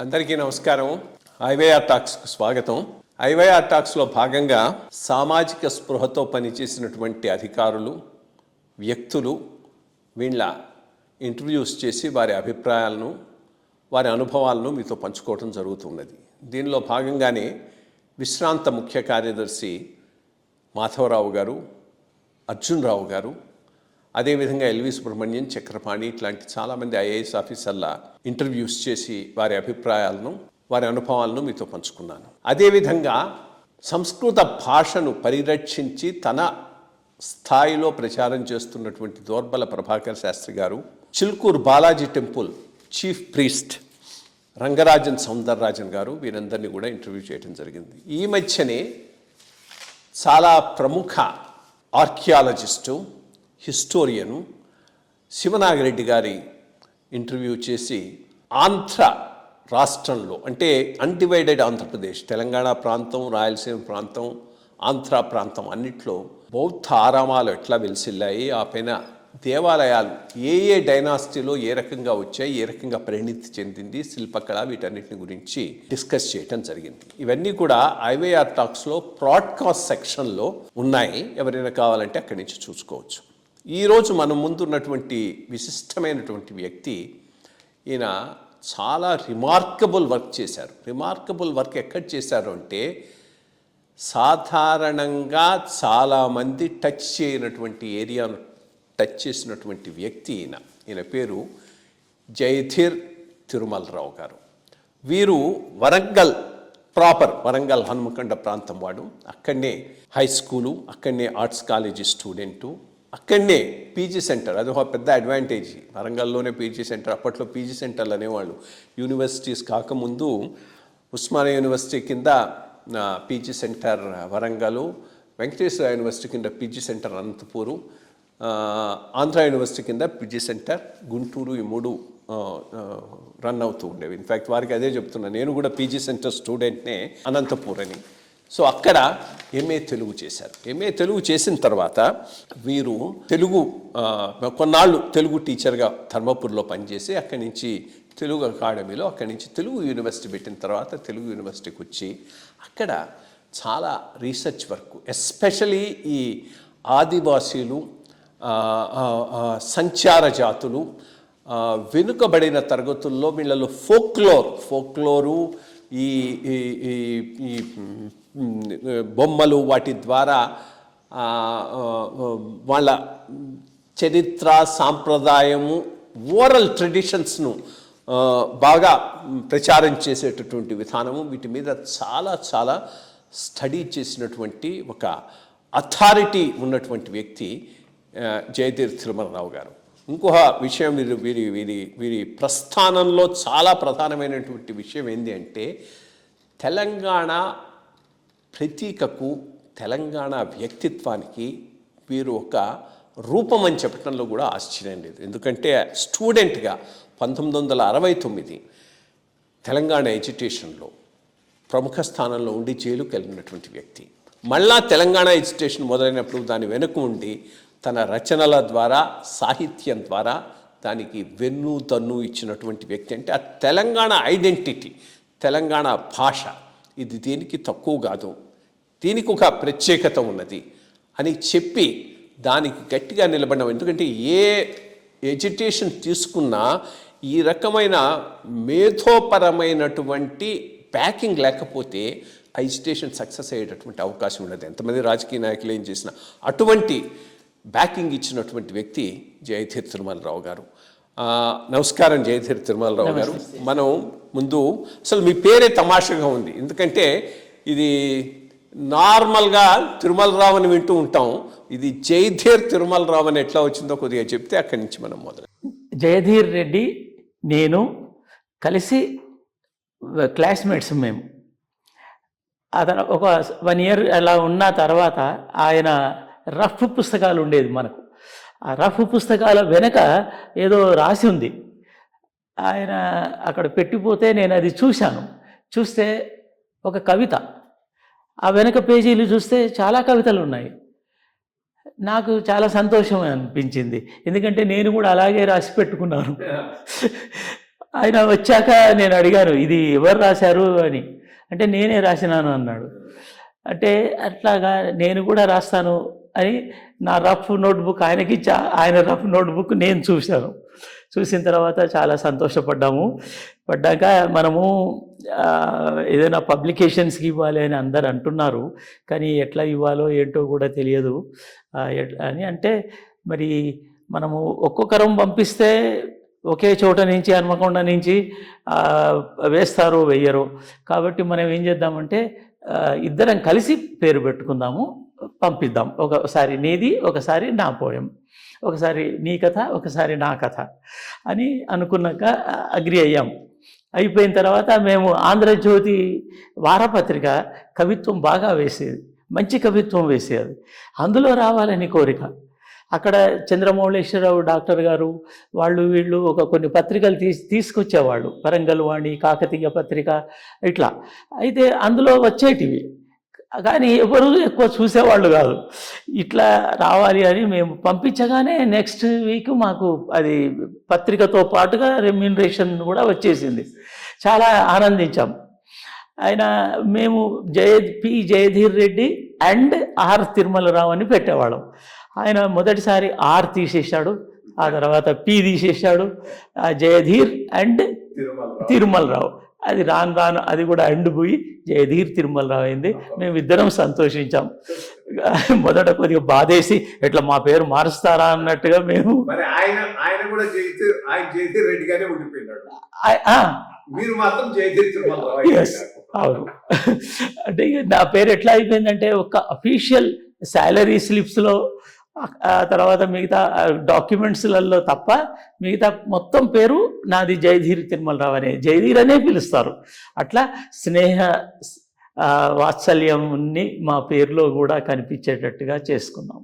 అందరికీ నమస్కారం. ఐవైఆర్ టాక్స్కు స్వాగతం. ఐవైఆర్ టాక్స్లో భాగంగా సామాజిక స్పృహతో పనిచేసినటువంటి అధికారులు, వ్యక్తులు వీళ్ళ ఇంటర్వ్యూస్ చేసి వారి అభిప్రాయాలను, వారి అనుభవాలను మీతో పంచుకోవడం జరుగుతున్నది. దీనిలో భాగంగానే విశ్రాంత ముఖ్య కార్యదర్శి మాధవరావు గారు, అర్జున్ రావు గారు, అదేవిధంగా ఎల్వి సుబ్రహ్మణ్యం, చక్రపాణి ఇట్లాంటి చాలామంది ఐఏఎస్ ఆఫీసర్ల ఇంటర్వ్యూస్ చేసి వారి అభిప్రాయాలను, వారి అనుభవాలను మీతో పంచుకున్నాను. అదేవిధంగా సంస్కృత భాషను పరిరక్షించి తన స్థాయిలో ప్రచారం చేస్తున్నటువంటి దోర్బల ప్రభాకర్ శాస్త్రి గారు, Chilkur Balaji temple chief priest Rangarajan Soundararajan గారు, వీరందరినీ కూడా ఇంటర్వ్యూ చేయడం జరిగింది. ఈ మధ్యనే చాలా ప్రముఖ ఆర్కియాలజిస్టు, హిస్టోరియను శివనాగిరెడ్డి గారి ఇంటర్వ్యూ చేసి ఆంధ్ర రాష్ట్రంలో అంటే అన్డివైడెడ్ ఆంధ్రప్రదేశ్, తెలంగాణ ప్రాంతం, రాయలసీమ ప్రాంతం, ఆంధ్ర ప్రాంతం అన్నిట్లో బౌద్ధ ఆరామాలు ఎట్లా వెలిసిల్లాయి, ఆ పైన దేవాలయాలు ఏ డైనాసిటీలో ఏ రకంగా వచ్చాయి, ఏ రకంగా పరిణితి చెందింది, శిల్పకళ, వీటన్నిటిని గురించి డిస్కస్ చేయటం జరిగింది. ఇవన్నీ కూడా ఐవైఆర్ టాక్స్లో బ్రాడ్కాస్ట్ సెక్షన్లో ఉన్నాయి. ఎవరైనా కావాలంటే అక్కడి నుంచి చూసుకోవచ్చు. ఈరోజు మన ముందున్నటువంటి విశిష్టమైనటువంటి వ్యక్తి, ఈయన చాలా రిమార్కబుల్ వర్క్ చేశారు. రిమార్కబుల్ వర్క్ ఎక్కడ చేశారు అంటే సాధారణంగా చాలామంది టచ్ చేయనటువంటి ఏరియాను టచ్ చేసినటువంటి వ్యక్తి ఈయన పేరు జయధీర్ తిరుమలరావు గారు. వీరు వరంగల్ ప్రాపర్, వరంగల్ హనుమకొండ ప్రాంతం వాడు. అక్కడనే హై స్కూలు, అక్కడనే ఆర్ట్స్ కాలేజీ స్టూడెంటు, అక్కడనే పీజీ సెంటర్. అది ఒక పెద్ద అడ్వాంటేజ్. వరంగల్లోనే పీజీ సెంటర్. అప్పట్లో పీజీ సెంటర్లు అనేవాళ్ళు. యూనివర్సిటీస్ కాకముందు ఉస్మానియా యూనివర్సిటీ కింద PG centre Warangal, Venkateswara university కింద PG centre Anantapur, Andhra university కింద పీజీ సెంటర్ గుంటూరు, ఈ మూడు రన్ అవుతూ ఉండేవి. ఇన్ఫ్యాక్ట్ వారికి అదే చెప్తున్నా, నేను కూడా పీజీ సెంటర్ స్టూడెంట్నే, అనంతపూర్ అని. సో అక్కడ ఎంఏ తెలుగు చేశారు. ఎంఏ తెలుగు చేసిన తర్వాత వీరు తెలుగు కొన్నాళ్ళు తెలుగు టీచర్గా ధర్మపూర్లో పనిచేసి అక్కడి నుంచి తెలుగు అకాడమీలో, అక్కడి నుంచి తెలుగు యూనివర్సిటీ పెట్టిన తర్వాత తెలుగు యూనివర్సిటీకి వచ్చి అక్కడ చాలా రీసెర్చ్ వర్క్, ఎస్పెషలీ ఈ ఆదివాసీలు, సంచార జాతులు, వెనుకబడిన తరగతుల్లో వీళ్ళలో ఫోక్లోరు, ఈ బొమ్మలు, వాటి ద్వారా వాళ్ళ చరిత్ర, సాంప్రదాయము, ఓరల్ ట్రెడిషన్స్ను బాగా ప్రచారం చేసేటటువంటి విధానము, వీటి మీద చాలా చాలా స్టడీ చేసినటువంటి ఒక అథారిటీ ఉన్నటువంటి వ్యక్తి జయధీర్ తిరుమలరావు గారు. ఇంకొక విషయం, వీరి ప్రస్థానంలో చాలా ప్రధానమైనటువంటి విషయం ఏంటి అంటే తెలంగాణ ప్రతీకకు, తెలంగాణ వ్యక్తిత్వానికి వీరు ఒక రూపం అని చెప్పడంలో కూడా ఆశ్చర్యం లేదు. ఎందుకంటే స్టూడెంట్గా 1969 తెలంగాణ ఎడ్యుకేషన్లో ప్రముఖ స్థానంలో ఉండి జైలుకి వెళ్ళినటువంటి వ్యక్తి. మళ్ళా తెలంగాణ ఎడ్యుకేషన్ మొదలైనప్పుడు దాని వెనుక ఉండి తన రచనల ద్వారా, సాహిత్యం ద్వారా దానికి వెన్ను తన్ను ఇచ్చినటువంటి వ్యక్తి. అంటే ఆ తెలంగాణ ఐడెంటిటీ, తెలంగాణ భాష, ఇది దీనికి తక్కువ కాదు, దీనికి ఒక ప్రత్యేకత ఉన్నది అని చెప్పి దానికి గట్టిగా నిలబడ్డాం. ఎందుకంటే ఏ ఎడ్యుకేషన్ తీసుకున్నా ఈ రకమైన మేధోపరమైనటువంటి బ్యాకింగ్ లేకపోతే ఆ ఎడ్యుకేషన్ సక్సెస్ అయ్యేటటువంటి అవకాశం ఉండదు. ఎంతమంది రాజకీయ నాయకులు ఏం చేసినా అటువంటి బ్యాకింగ్ ఇచ్చినటువంటి వ్యక్తి జయధీర్ తిరుమలరావు గారు. నమస్కారం జయధీర్ తిరుమలరావు గారు. మనం ముందు అసలు మీ పేరే తమాషగా ఉంది. ఎందుకంటే ఇది నార్మల్గా తిరుమలరావు అని వింటూ ఉంటాం, ఇది జయధీర్ తిరుమలరావు అని ఎట్లా వచ్చిందో కొద్దిగా చెప్తే అక్కడి నుంచి మనం మొదలు. జయధీర్ రెడ్డి నేను కలిసి క్లాస్మేట్స్ మేము. అతను ఒక 1 year అలా ఉన్న తర్వాత ఆయన రఫ్ పుస్తకాలు ఉండేది మనకు. ఆ రఫ్ పుస్తకాల వెనక ఏదో రాసి ఉంది. ఆయన అక్కడ పెట్టిపోతే నేను అది చూశాను. చూస్తే ఒక కవిత, ఆ వెనక పేజీలు చూస్తే చాలా కవితలు ఉన్నాయి. నాకు చాలా సంతోషం అనిపించింది, ఎందుకంటే నేను కూడా అలాగే రాసి పెట్టుకున్నాను. ఆయన వచ్చాక నేను అడిగాను, ఇది ఎవరు రాశారు అని. అంటే నేనే రాసినాను అన్నాడు. అంటే అట్లాగా నేను కూడా రాస్తాను అని నా రఫ్ నోట్బుక్ ఆయనకి ఇచ్చా, ఆయన రఫ్ నోట్బుక్ నేను చూశాను. చూసిన తర్వాత చాలా సంతోషపడ్డాము. పడ్డాక మనము ఏదైనా పబ్లికేషన్స్కి ఇవ్వాలి అని అందరు అంటున్నారు, కానీ ఎట్లా ఇవ్వాలో ఏంటో కూడా తెలియదు అని. అంటే మరి మనము ఒక్కొక్కరం పంపిస్తే ఒకే చోట నుంచి, హన్మకొండ నుంచి వేస్తారో వెయ్యరో. కాబట్టి మనం ఏం చేద్దామంటే ఇద్దరం కలిసి పేరు పెట్టుకుందాము, పంపిద్దాం. ఒకసారి నీది, ఒకసారి నా పోయం, ఒకసారి నీ కథ, ఒకసారి నా కథ అని అనుకున్నాక అగ్రి అయ్యాం. అయిపోయిన తర్వాత మేము ఆంధ్రజ్యోతి వారపత్రిక కవిత్వం బాగా వేసేది, మంచి కవిత్వం వేసేది. అందులో రావాలని కోరిక. అక్కడ చంద్రమౌళేశ్వరరావు డాక్టర్ గారు వాళ్ళు వీళ్ళు కొన్ని పత్రికలు తీసుకొచ్చేవాళ్ళు, వరంగల్ వాణి, కాకతీయ పత్రిక ఇట్లా. అయితే అందులో వచ్చేటివి, కానీ ఎవరు ఎక్కువ చూసేవాళ్ళు కాదు. ఇట్లా రావాలి అని మేము పంపించగానే నెక్స్ట్ వీక్ మాకు అది పత్రికతో పాటుగా రెమ్యూనరేషన్ కూడా వచ్చేసింది. చాలా ఆనందించాం. ఆయన మేము P Jayadheer Reddy and R Tirumalarao అని పెట్టేవాళ్ళం. ఆయన మొదటిసారి ఆర్ తీసేశాడు, ఆ తర్వాత పి తీసేశాడు, జయధీర్ అండ్ తిరుమలరావు. అది రాను అది కూడా పోయి జయధీర్ తిరుమలరావు అయింది. మేమిద్దరం సంతోషించాం. మొదట కొద్దిగా బాధేసి ఎట్లా మా పేరు మారుస్తారా అన్నట్టుగా మేము. అవును. అంటే నా పేరు ఎట్లా అయిపోయిందంటే ఒక అఫీషియల్ శాలరీ స్లిప్స్లో, తర్వాత మిగతా డాక్యుమెంట్స్లలో తప్ప మిగతా మొత్తం పేరు నాది జయధీర్ తిరుమలరావు అనే, జయధీర్ అనే పిలుస్తారు. అట్లా స్నేహ వాత్సల్యంని మా పేరులో కూడా కనిపించేటట్టుగా చేసుకున్నాం.